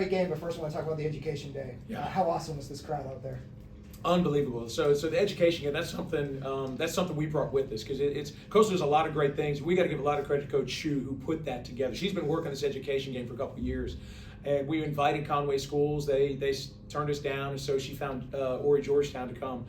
Great game, but first I want to talk about the education day. Yeah. How awesome was this crowd out there? Unbelievable. So the education game, that's something we brought with us, because it's Coastal does a lot of great things. We got to give a lot of credit to Coach Shu, who put that together. She's been working this education game for a couple of years, and we invited Conway schools. They turned us down, and so she found Horry Georgetown to come.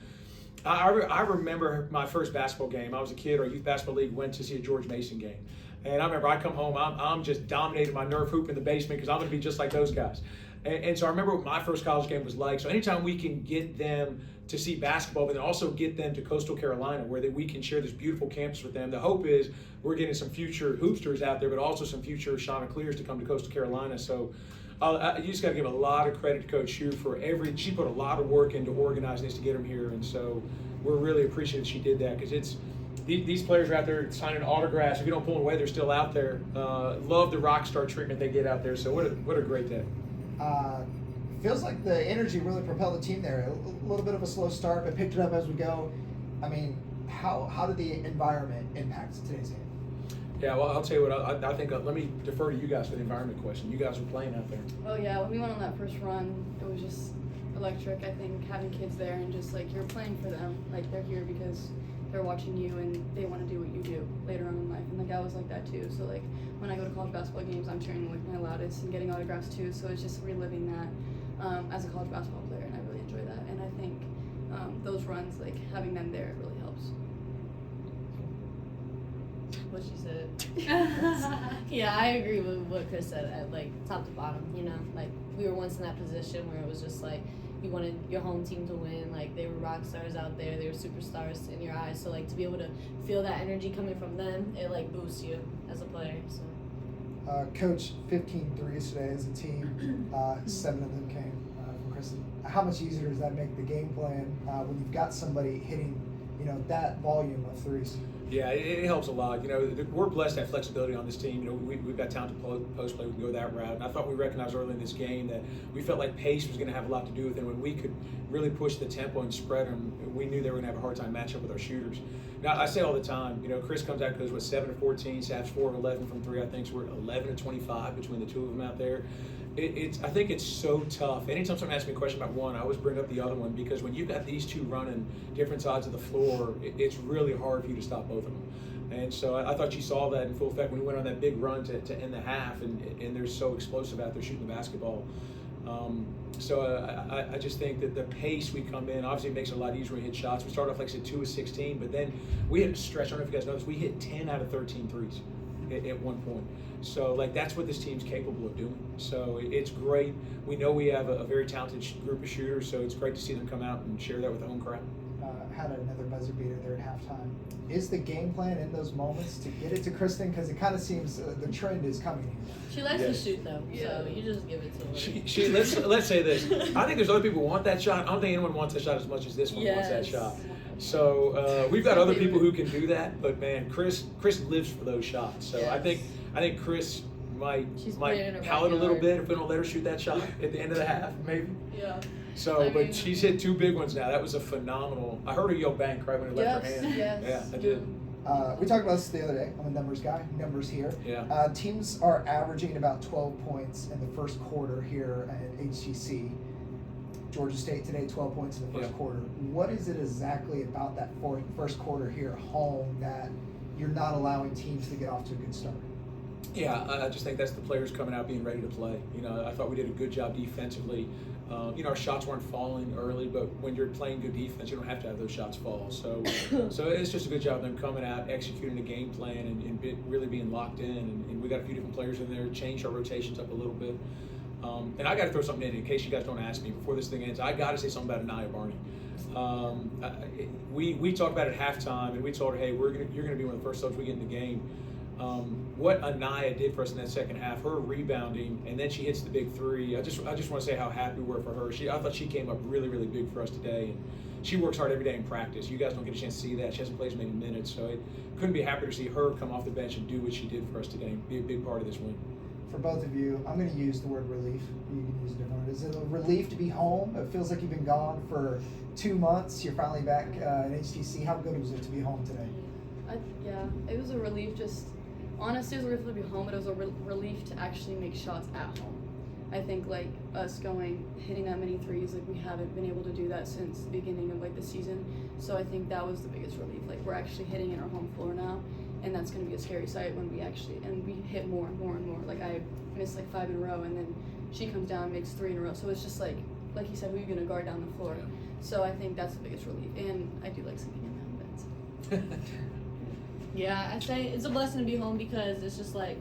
I remember my first basketball game. I was a kid. Our youth basketball league went to see a George Mason game, and I remember I come home. I'm just dominating my Nerf hoop in the basement because I'm going to be just like those guys. And so I remember what my first college game was like. So anytime we can get them to see basketball, but then also get them to Coastal Carolina, where we can share this beautiful campus with them. The hope is we're getting some future hoopsters out there, but also some future Chanticleers to come to Coastal Carolina. So you just got to give a lot of credit to Coach Shu for she put a lot of work into organizing this to get them here. And so we're really appreciative she did that, because these players are out there signing autographs. If you don't pull them away, they're still out there. Love the rock star treatment they get out there. So what a great day. Feels like the energy really propelled the team there. A little bit of a slow start, but picked it up as we go. I mean, how did the environment impact today's game? Yeah, well, I'll tell you what, I think, let me defer to you guys for the environment question. You guys were playing out there. Oh yeah, when we went on that first run, it was just electric. I think having kids there and just like you're playing for them, like they're here because they're watching you and they want to do what you do later on in life. And like I was like that too. So like when I go to college basketball games, I'm cheering like my loudest and getting autographs too. So it's just reliving that as a college basketball player, and I really enjoy that. And I think those runs, like having them there, really helps. What she said. Yeah, I agree with what Chris said. Like top to bottom, like we were once in that position where it was just like you wanted your home team to win. Like they were rock stars out there, they were superstars in your eyes. So like to be able to feel that energy coming from them, it like boosts you as a player. So. Coach, 15 threes today as a team. 7 of them came from Kristin. How much easier does that make the game plan when you've got somebody hitting, that volume of threes? Yeah, it helps a lot. We're blessed to have flexibility on this team. We've got talented post play. We can go that route. And I thought we recognized early in this game that we felt like pace was going to have a lot to do with it. When we could really push the tempo and spread them, we knew they were going to have a hard time matching up with our shooters. Now, I say all the time, Chris comes out because 7 of 14, Sav's 4 of 11 from 3. I think so we're 11 of 25 between the two of them out there. I think it's so tough. Anytime someone asks me a question about one, I always bring up the other one, because when you've got these two running different sides of the floor, it's really hard for you to stop both of them. And so I thought you saw that in full effect when we went on that big run to end the half, and they're so explosive out there shooting the basketball. I just think that the pace we come in, obviously it makes it a lot easier when we hit shots. We started off, like I said, 2 of 16, but then we hit a stretch. I don't know if you guys know this, we hit 10 out of 13 threes at one point. So that's what this team's capable of doing. So it's great. We know we have a very talented group of shooters, so it's great to see them come out and share that with the home crowd. Had another buzzer beater there at halftime. Is the game plan in those moments to get it to Kristin? Because it kind of seems the trend is coming here. She likes to shoot though, so you just give it to her. Let's say this. I think there's other people who want that shot. I don't think anyone wants that shot as much as this one wants that shot. So we've got other people who can do that, but man, Chris lives for those shots. So I think Chris might pout a little bit if we don't let her shoot that shot at the end of the half, maybe. Yeah. So, but she's hit 2 big ones now. That was a phenomenal. I heard her yell bank right when it left her hand. Yes. Yeah, I did. We talked about this the other day. I'm a numbers guy. Numbers here. Yeah. Teams are averaging about 12 points in the first quarter here at HTC. Georgia State today, 12 points in the first quarter. What is it exactly about that first quarter here at home that you're not allowing teams to get off to a good start? Yeah, I just think that's the players coming out being ready to play. I thought we did a good job defensively. Our shots weren't falling early, but when you're playing good defense, you don't have to have those shots fall. So it's just a good job of them coming out, executing a game plan, and really being locked in. And we got a few different players in there, changed our rotations up a little bit. And I got to throw something in case you guys don't ask me before this thing ends. I got to say something about Anaya Barney. We talked about it at halftime, and we told her, hey, you're going to be one of the first subs we get in the game. What Anaya did for us in that second half, her rebounding, and then she hits the big 3. I just want to say how happy we were for her. I thought she came up really, really big for us today. And she works hard every day in practice. You guys don't get a chance to see that. She hasn't played as many minutes, so I couldn't be happier to see her come off the bench and do what she did for us today and be a big part of this win. For both of you, I'm going to use the word relief. You can use a different word. Is it a relief to be home? It feels like you've been gone for 2 months. You're finally back in HTC. How good was it to be home today? It was a relief. Honestly, it was a relief to be home, but it was a relief to actually make shots at home. I think like us hitting that many threes, like we haven't been able to do that since the beginning of like the season. So I think that was the biggest relief. Like we're actually hitting in our home floor now, and that's going to be a scary sight when we hit more and more and more. Like I missed like 5 in a row, and then she comes down and makes 3 in a row. So it's just like you said, we're going to guard down the floor. Yeah. So I think that's the biggest relief, and I do like sleeping in my own beds. Yeah, I'd say it's a blessing to be home because it's just like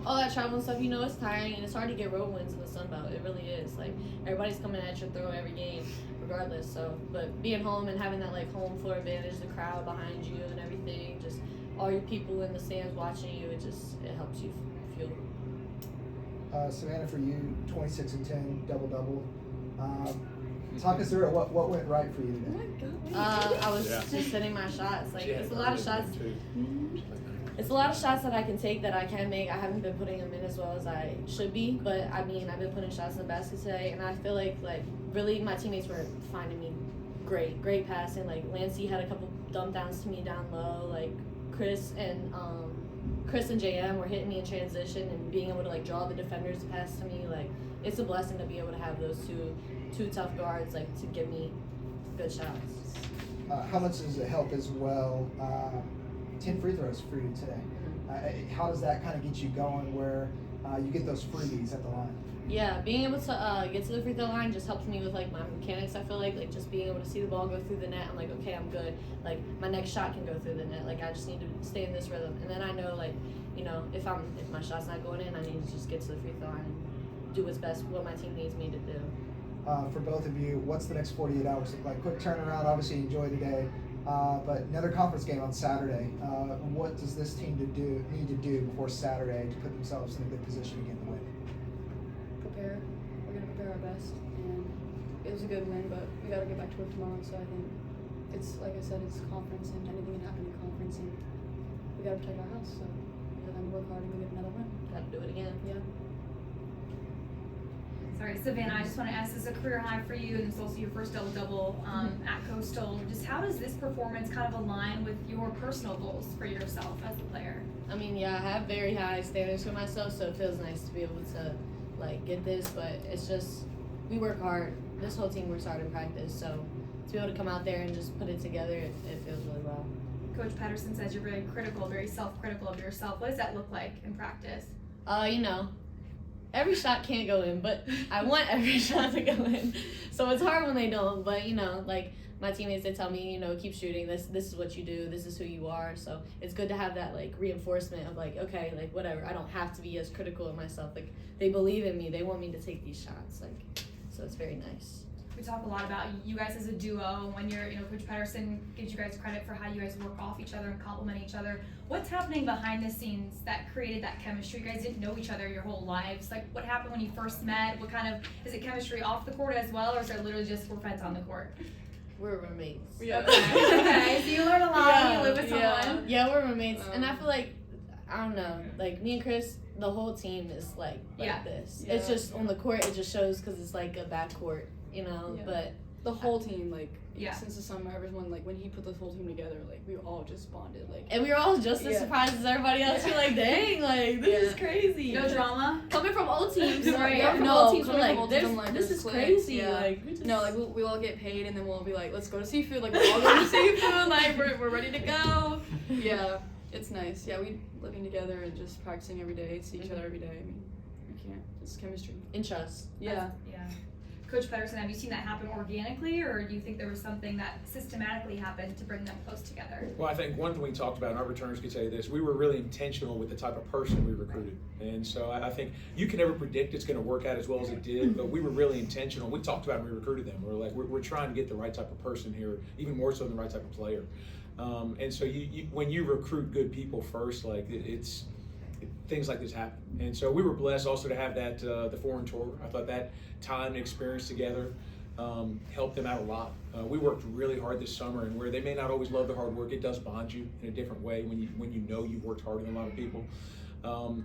all that travel and stuff, you know, it's tiring and it's hard to get road wins in the Sun Belt. It really is. Like everybody's coming at your throat every game, regardless. So, but being home and having that like home floor advantage, the crowd behind you and everything, just all your people in the stands watching you, it helps you feel. Savannah, for you, 26 and 10, double-double. Talk us through it. What went right for you Oh today? my God. I was just hitting my shots. Like it's a lot of shots. Mm-hmm. It's a lot of shots that I can take that I can make. I haven't been putting them in as well as I should be, but I mean, I've been putting shots in the basket today, and I feel like really my teammates were finding me great passing. Like Lancey had a couple dump downs to me down low. Like Chris and JM were hitting me in transition and being able to like draw the defenders to pass to me. Like it's a blessing to be able to have those two tough guards like to give me good shots. How much does it help as well? 10 free throws for you today. How does that kind of get you going where you get those freebies at the line? Yeah, being able to get to the free throw line just helps me with like my mechanics. I feel like just being able to see the ball go through the net, I'm like, okay, I'm good. Like my next shot can go through the net. Like I just need to stay in this rhythm, and then I know like, you know, if my shot's not going in, I need to just get to the free throw line and do what's best, what my team needs me to do. For both of you, what's the next 48 hours look like? Quick turnaround, obviously enjoy today, but another conference game on Saturday. What does this team need to do before Saturday to put themselves in a good position to get the win? Prepare. We're gonna prepare our best, and it was a good win, but we gotta get back to work tomorrow. So I think it's like I said, it's conference, and anything can happen in conference, and we gotta protect our house. So we're gonna work hard and we get another win. Gotta do it again. Yeah. Sorry, Savannah, I just want to ask, this is a career high for you, and it's also your first double-double at Coastal. Just how does this performance kind of align with your personal goals for yourself as a player? I mean, yeah, I have very high standards for myself, so it feels nice to be able to like get this, but it's just we work hard. This whole team works hard in practice, so to be able to come out there and just put it together, it feels really well. Coach Pederson says you're very critical, very self-critical of yourself. What does that look like in practice? You know, every shot can't go in, but I want every shot to go in. So it's hard when they don't, but you know, like my teammates, they tell me, you know, keep shooting. This is what you do. This is who you are. So it's good to have that like reinforcement of like, okay, like whatever. I don't have to be as critical of myself. Like they believe in me. They want me to take these shots. Like, so it's very nice. We talk a lot about you guys as a duo. When you're, you know, Coach Pederson gives you guys credit for how you guys work off each other and complement each other. What's happening behind the scenes that created that chemistry? You guys didn't know each other your whole lives. Like, what happened when you first met? What kind of, is it chemistry off the court as well, or is it literally just we're friends on the court? We're roommates. Yeah. Okay, so you learn a lot when you live with someone. Yeah, we're roommates, and I feel like, I don't know, like me and Chris, the whole team is like this. Yeah. It's just on the court, it just shows because it's like a backcourt, you know. Yeah. But The whole team, like, Yeah. since the summer, everyone, like, when he put the whole team together, like, we all just bonded, like. and we were all just as Yeah. surprised as everybody else. We're like, dang, like this is crazy. No drama. Coming from old teams, Right. coming from No, old teams, we're coming from like, old teams, this, I'm like, this there's is cliques, crazy. yeah. Like, we just, No, like, we'll all get paid, and then we'll be like, let's go to seafood, like, we're all going to seafood, like, we're ready to go. Yeah, it's nice. Yeah, we living together and just practicing every day, see each other every day. I mean, you can't, it's chemistry. in trust. Yeah. Yeah. Coach Pederson, have you seen that happen organically, or do you think there was something that systematically happened to bring them close together? Well, I think one thing we talked about, and our returners could say this, we were really intentional with the type of person we recruited. And so I think you can never predict it's going to work out as well as it did, but we were really intentional. We talked about it when we recruited them. We're like, we're trying to get the right type of person here, even more so than the right type of player. And so when you recruit good people first, like things like this happen. And so we were blessed also to have that the foreign tour. I thought that time and experience together helped them out a lot. We worked really hard this summer, and where they may not always love the hard work, it does bond you in a different way when you know you've worked harder than a lot of people.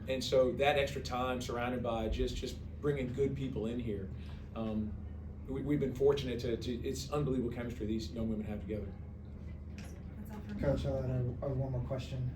And so that extra time surrounded by just bringing good people in here, we've been fortunate to it's unbelievable chemistry these young women have together. from Coach, I have one more question.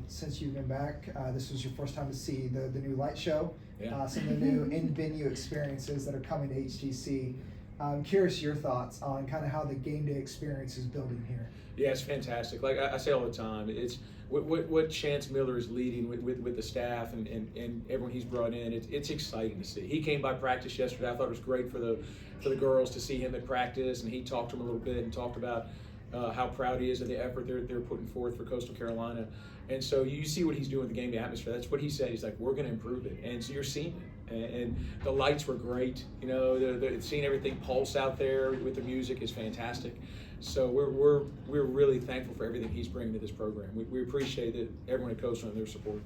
Since you've been back, this was your first time to see the new light show, Yeah. some of the new in-venue experiences that are coming to HTC. I'm curious your thoughts on kind of how the game day experience is building here. Yeah, it's fantastic. Like I say all the time, it's what Chance Miller is leading with the staff and everyone he's brought in. It's exciting to see. He came by practice yesterday. I thought it was great for the girls to see him at practice, and he talked to them a little bit and talked about how proud he is of the effort they're putting forth for Coastal Carolina. And so you see what he's doing with the game day atmosphere. That's what he said. He's like, we're going to improve it. And so you're seeing it. And the lights were great. You know, seeing everything pulse out there with the music is fantastic. So we're really thankful for everything he's bringing to this program. We appreciate it, everyone at Coastal and their support.